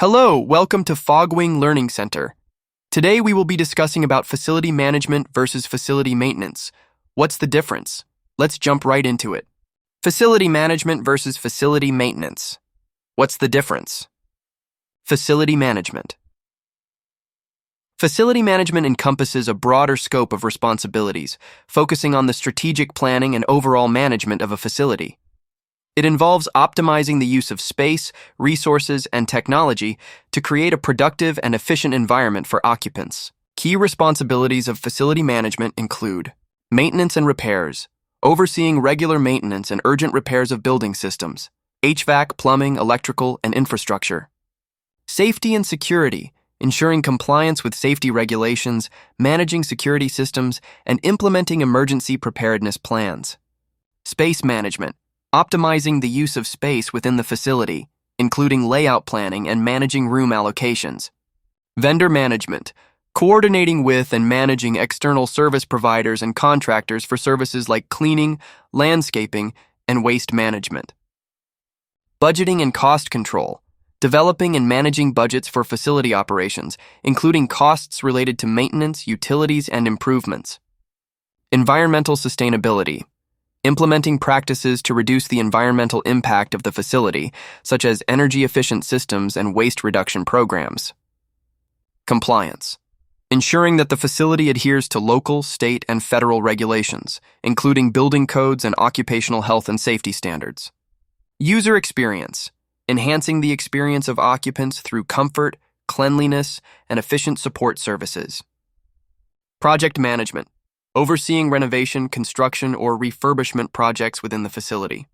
Hello, welcome to Fogwing Learning Center. Today we will be discussing about facility management versus facility maintenance. What's the difference? Let's jump right into it. Facility management versus facility maintenance. What's the difference? Facility management. Facility management encompasses a broader scope of responsibilities, focusing on the strategic planning and overall management of a facility. It involves optimizing the use of space, resources, and technology to create a productive and efficient environment for occupants. Key responsibilities of facility management include maintenance and repairs, overseeing regular maintenance and urgent repairs of building systems, HVAC, plumbing, electrical, and infrastructure. Safety and security, ensuring compliance with safety regulations, managing security systems, and implementing emergency preparedness plans. Space management, optimizing the use of space within the facility, including layout planning and managing room allocations. Vendor management, coordinating with and managing external service providers and contractors for services like cleaning, landscaping, and waste management. Budgeting and cost control, developing and managing budgets for facility operations, including costs related to maintenance, utilities, and improvements. Environmental sustainability, implementing practices to reduce the environmental impact of the facility, such as energy-efficient systems and waste reduction programs. Compliance, ensuring that the facility adheres to local, state, and federal regulations, including building codes and occupational health and safety standards. User experience, enhancing the experience of occupants through comfort, cleanliness, and efficient support services. Project management, overseeing renovation, construction, or refurbishment projects within the facility.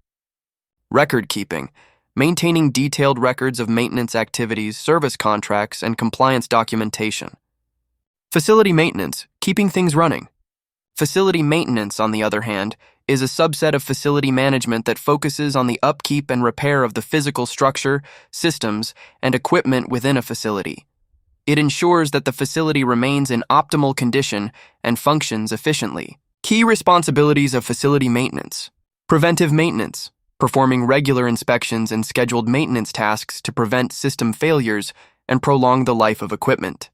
Record keeping, maintaining detailed records of maintenance activities, service contracts, and compliance documentation. Facility maintenance, keeping things running. Facility maintenance, on the other hand, is a subset of facility management that focuses on the upkeep and repair of the physical structure, systems, and equipment within a facility. It ensures that the facility remains in optimal condition and functions efficiently. Key responsibilities of facility maintenance. Preventive maintenance, performing regular inspections and scheduled maintenance tasks to prevent system failures and prolong the life of equipment.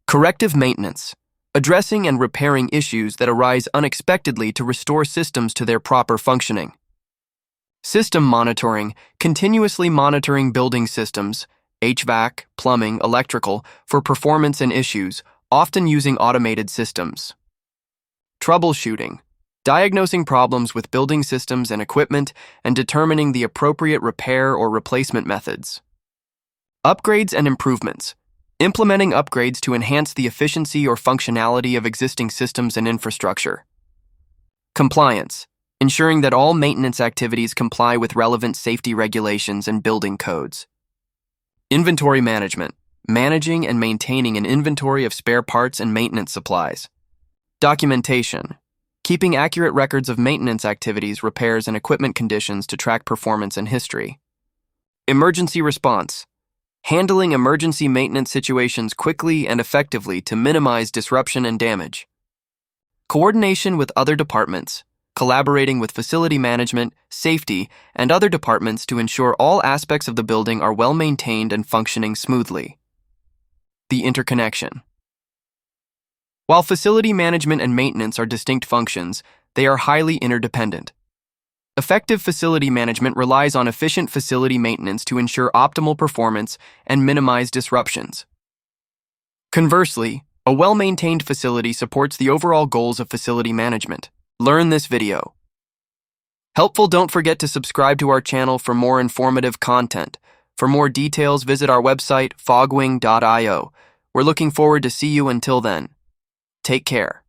Corrective maintenance, addressing and repairing issues that arise unexpectedly to restore systems to their proper functioning. System monitoring, continuously monitoring building systems, HVAC, plumbing, electrical, for performance and issues, often using automated systems. Troubleshooting, diagnosing problems with building systems and equipment and determining the appropriate repair or replacement methods. Upgrades and improvements, implementing upgrades to enhance the efficiency or functionality of existing systems and infrastructure. Compliance, ensuring that all maintenance activities comply with relevant safety regulations and building codes. Inventory management, managing and maintaining an inventory of spare parts and maintenance supplies. Documentation, keeping accurate records of maintenance activities, repairs, and equipment conditions to track performance and history. Emergency response, handling emergency maintenance situations quickly and effectively to minimize disruption and damage. Coordination with other departments, collaborating with facility management, safety, and other departments to ensure all aspects of the building are well maintained and functioning smoothly. The interconnection. While facility management and maintenance are distinct functions, they are highly interdependent. Effective facility management relies on efficient facility maintenance to ensure optimal performance and minimize disruptions. Conversely, a well-maintained facility supports the overall goals of facility management. Learn this video. Helpful, don't forget to subscribe to our channel for more informative content. For more details, visit our website, fogwing.io. We're looking forward to see you until then. Take care.